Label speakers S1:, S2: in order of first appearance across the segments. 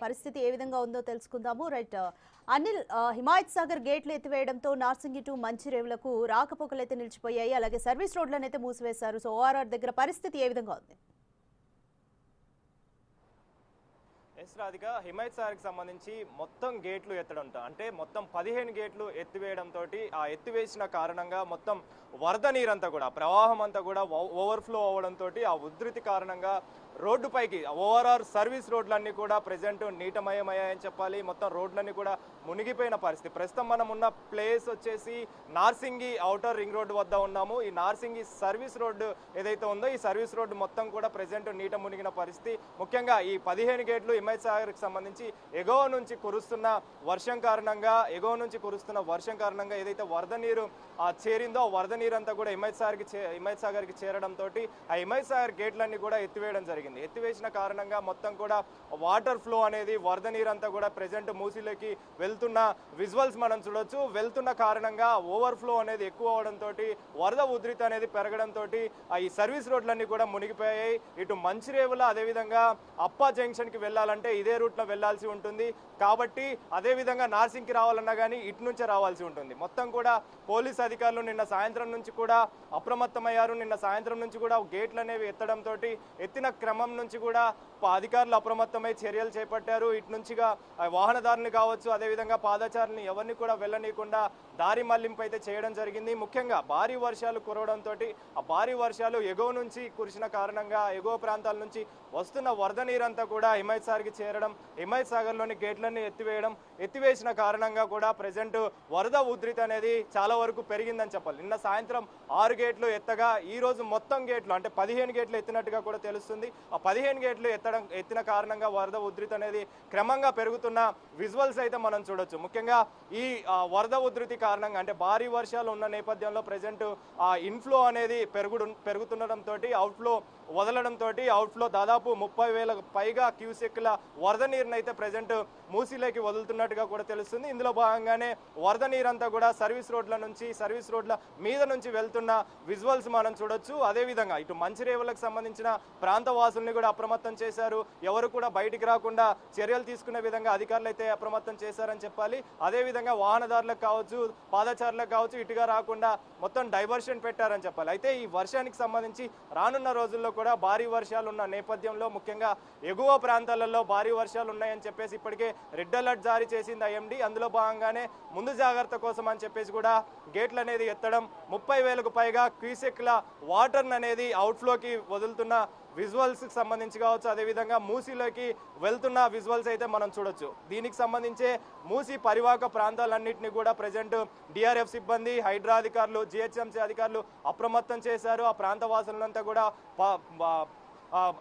S1: పరిస్థితి ఏ విధంగా ఉందో తెలుసుకుందాము. రైట్ అనిల్, హిమాయత్ సాగర్ గేట్లు ఎత్తివేయడంతో నార్సింగి టు మంచిరేవులకు రాకపోకలైతే నిలిచిపోయాయి. అలాగే సర్వీస్ రోడ్లను అయితే మూసివేశారు. సో ఓఆర్ఆర్ దగ్గర పరిస్థితి ఏ విధంగా ఉంది?
S2: రాధిక, హిమాయత్ సాగర్కి సంబంధించి మొత్తం గేట్లు ఎత్తడంతో అంటే మొత్తం 15 గేట్లు ఎత్తివేయడంతో ఆ ఎత్తివేసిన కారణంగా మొత్తం వరద నీరంతా కూడా ప్రవాహం అంతా కూడా ఓవర్ఫ్లో అవ్వడంతో ఆ ఉధృతి కారణంగా రోడ్డుపైకి ఓఆర్ఆర్ సర్వీస్ రోడ్లన్నీ కూడా ప్రజెంట్ నీటమయమయ్యాయని చెప్పాలి. మొత్తం రోడ్లన్నీ కూడా మునిగిపోయిన పరిస్థితి. ప్రస్తుతం మనం ఉన్న ప్లేస్ వచ్చేసి నార్సింగి ఔటర్ రింగ్ రోడ్డు వద్ద ఉన్నాము. ఈ నార్సింగి సర్వీస్ రోడ్డు ఏదైతే ఉందో ఈ సర్వీస్ రోడ్డు మొత్తం కూడా ప్రజెంట్ నీట మునిగిన పరిస్థితి. ముఖ్యంగా ఈ 15 గేట్లు హిమాయత్ సాగర్కి సంబంధించి ఎగువ నుంచి కురుస్తున్న వర్షం కారణంగా ఏదైతే వరద నీరు చేరిందో ఆ వరద నీరు అంతా కూడా హిమాయత్ సాగర్కి చేరడంతో ఆ హిమాయత్ సాగర్ గేట్లన్నీ కూడా ఎత్తివేయడం జరిగింది. ఎత్తివేసిన కారణంగా మొత్తం కూడా వాటర్ ఫ్లో అనేది వరద నీరంతా కూడా ప్రెజెంట్ మూసీలోకి వెళ్తున్న విజువల్స్ మనం చూడొచ్చు. వెళ్తున్న కారణంగా ఓవర్ఫ్లో అనేది ఎక్కువ అవడంతో వరద ఉధృతి అనేది పెరగడంతో ఈ సర్వీస్ రోడ్లన్నీ కూడా మునిగిపోయాయి. ఇటు మంచిరేవుల అదేవిధంగా అప్పా జంక్షన్కి వెళ్ళాలంటే ఇదే రూట్లో వెళ్లాల్సి ఉంటుంది. కాబట్టి అదేవిధంగా నార్సింగ్కి రావాలన్నా కానీ ఇటు నుంచే రావాల్సి ఉంటుంది. మొత్తం కూడా పోలీస్ అధికారులు నిన్న సాయంత్రం నుంచి కూడా అప్రమత్తమయ్యారు. నిన్న సాయంత్రం నుంచి కూడా గేట్లు అనేవి ఎత్తడంతో ఎత్తిన క్రమం నుంచి కూడా అధికారులు అప్రమత్తమై చర్యలు చేపట్టారు. ఇటు నుంచిగా వాహనదారుని కావచ్చు అదేవిధంగా పాదచారులను ఎవరిని కూడా వెళ్ళనీయకుండా దారి మళ్లింపు అయితే చేయడం జరిగింది. ముఖ్యంగా భారీ వర్షాలు కురవడంతో ఆ భారీ వర్షాలు ఎగువ నుంచి కురిసిన కారణంగా ఎగువ ప్రాంతాల నుంచి వస్తున్న వరద నీరంతా కూడా హిమాయత్ సాగర్కి చేరడం, హిమాయత్ సాగర్లోని గేట్లన్నీ ఎత్తివేసిన కారణంగా కూడా ప్రజెంట్ వరద ఉధృతి అనేది చాలా వరకు పెరిగిందని చెప్పాలి. నిన్న సాయంత్రం 6 గేట్లు ఎత్తగా ఈ రోజు మొత్తం గేట్లు అంటే 15 గేట్లు ఎత్తినట్టుగా కూడా తెలుస్తుంది. ఆ 15 గేట్లు ఎత్తిన కారణంగా వరద ఉధృతి అనేది క్రమంగా పెరుగుతున్న విజువల్స్ అయితే మనం చూడొచ్చు. ముఖ్యంగా ఈ వరద ఉధృతి కారణంగా అంటే భారీ వర్షాలు ఉన్న నేపథ్యంలో ప్రజెంట్ ఆ ఇన్ఫ్లో అనేది పెరుగుతుండటంతో అవుట్ఫ్లో వదలడంతో అవుట్ఫ్లో దాదాపు 30,000 పైగా క్యూసెక్ల వరద నీరుని అయితే ప్రజెంట్ మూసీలోకి వదులుతున్నట్టుగా కూడా తెలుస్తుంది. ఇందులో భాగంగానే వరద నీరంతా కూడా సర్వీస్ రోడ్ల మీద నుంచి వెళ్తున్న విజువల్స్ మనం చూడొచ్చు. అదేవిధంగా ఇటు మంచిరేవులకు సంబంధించిన ప్రాంత వాసుల్ని కూడా అప్రమత్తం చేశారు. ఎవరు కూడా బయటికి రాకుండా చర్యలు తీసుకునే విధంగా అధికారులు అయితే అప్రమత్తం చేశారని చెప్పాలి. అదేవిధంగా వాహనదారులకు కావచ్చు పాదచారులకు కావచ్చు ఇటుగా రాకుండా మొత్తం డైవర్షన్ పెట్టారని చెప్పాలి. అయితే ఈ వర్షానికి సంబంధించి రానున్న రోజుల్లో కూడా భారీ వర్షాలు ఉన్న నేపథ్యంలో ముఖ్యంగా ఎగువ ప్రాంతాలలో భారీ వర్షాలు ఉన్నాయని చెప్పేసి ఇప్పటికే రెడ్ అలర్ట్ జారీ చేసింది ఐఎండీ. అందులో భాగంగానే ముందు జాగ్రత్త కోసం అని చెప్పేసి కూడా గేట్లు అనేది ఎత్తడం 30,000కు పైగా క్యూసెక్ల వాటర్ అనేది అవుట్ఫ్లోకి వదులుతున్న విజువల్స్కి సంబంధించి కావచ్చు అదేవిధంగా మూసీలోకి వెళ్తున్న విజువల్స్ అయితే మనం చూడొచ్చు. దీనికి సంబంధించే మూసీ పరివాహక ప్రాంతాలన్నింటినీ కూడా ప్రజెంట్ డిఆర్ఎఫ్ సిబ్బంది హైడ్రా అధికారులు జిహెచ్ఎంసీ అధికారులు అప్రమత్తం చేశారు. ఆ ప్రాంత వాసులంతా కూడా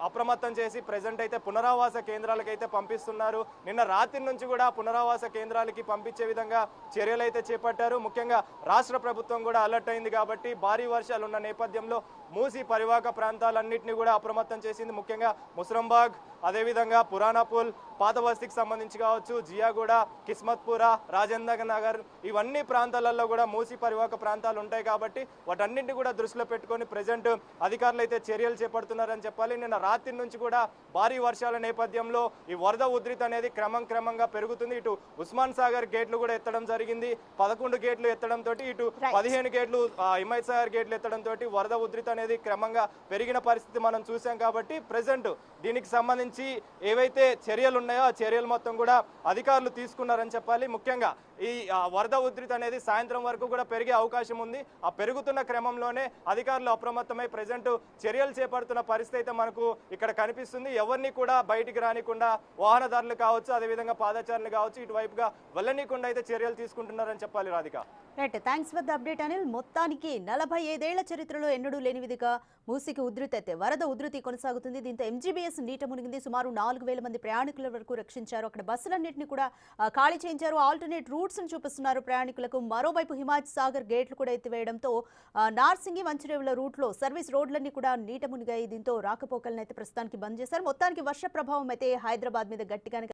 S2: అప్రమత్తం చేసి ప్రజెంట్ అయితే పునరావాస కేంద్రాలకైతే పంపిస్తున్నారు. నిన్న రాత్రి నుంచి కూడా పునరావాస కేంద్రాలకి పంపించే విధంగా చర్యలు అయితే చేపట్టారు. ముఖ్యంగా రాష్ట్ర ప్రభుత్వం కూడా అలర్ట్ అయింది కాబట్టి భారీ వర్షాలు ఉన్న నేపథ్యంలో మూసీ పరివాహక ప్రాంతాలన్నింటినీ కూడా అప్రమత్తం చేసింది. ముఖ్యంగా ముస్రంబాగ్ అదేవిధంగా పురాణాపూల్ పాత బస్తీకి సంబంధించి కావచ్చు జియాగూడ కిస్మత్పుర రాజేంద్ర నగర్ ఇవన్నీ ప్రాంతాలలో కూడా మూసీ పరివాహక ప్రాంతాలు ఉంటాయి కాబట్టి వాటన్నింటినీ కూడా దృష్టిలో పెట్టుకొని ప్రజెంట్ అధికారులు అయితే చర్యలు చేపడుతున్నారని చెప్పాలి. నిన్న రాత్రి నుంచి కూడా భారీ వర్షాల నేపథ్యంలో ఈ వరద ఉధృతి అనేది క్రమంగా పెరుగుతుంది. ఇటు ఉస్మాన్ సాగర్ గేట్లు కూడా ఎత్తడం జరిగింది. 11 గేట్లు ఎత్తడంతో ఇటు 15 గేట్లు హిమాయత్ సాగర్ గేట్లు ఎత్తడంతో వరద ఉధృతి అనేది క్రమంగా పెరిగిన పరిస్థితి మనం చూసాం. కాబట్టి ప్రజెంట్ దీనికి సంబంధించి ఏవైతే చర్యలు ఉన్నాయో ఆ చర్యలు మొత్తం కూడా అధికారులు తీసుకున్నారని చెప్పాలి. ముఖ్యంగా ఈ వరద ఉధృతి అనేది సాయంత్రం వరకు కూడా పెరిగే అవకాశం ఉంది. ఆ పెరుగుతున్న క్రమంలోనే అధికారులు అప్రమత్తమై ప్రజెంట్ చర్యలు చేపడుతున్న పరిస్థితి అయితే మనకు ఇక్కడ కనిపిస్తుంది. ఎవరిని కూడా బయటికి రానికుండా వాహనదారులు కావచ్చు అదేవిధంగా పాదచారులు కావచ్చు ఇటువైపుగా వెళ్ళనీయకుండా అయితే చర్యలు తీసుకుంటున్నారని చెప్పాలి. Radhika,
S1: right, thanks for the update Anil. మొత్తానికి 45 ఏళ్ల చరిత్రలో ఎన్నడూ లేని విధిగా మూసీకి ఉధృతి అయితే వరద ఉధృతి కొనసాగుతుంది. దీంతో ఎంజీబీఎస్ నీట మునిగింది. సుమారు 4,000 మంది ప్రయాణికుల వరకు రక్షించారు. అక్కడ బస్సులన్నింటినీ కూడా ఖాళీ చేయించారు. ఆల్టర్నేట్ రూట్స్ ని చూపిస్తున్నారు ప్రయాణికులకు. మరోవైపు హిమాయత్ సాగర్ గేట్లు కూడా ఎత్తివేయడంతో నార్సింగి మంచిరేవుల రూట్లో సర్వీస్ రోడ్లన్నీ కూడా నీట మునిగాయి. దీంతో రాకపోకలను అయితే ప్రస్తుతానికి బంద్ చేశారు. మొత్తానికి వర్ష ప్రభావం అయితే హైదరాబాద్ మీద గట్టిగానే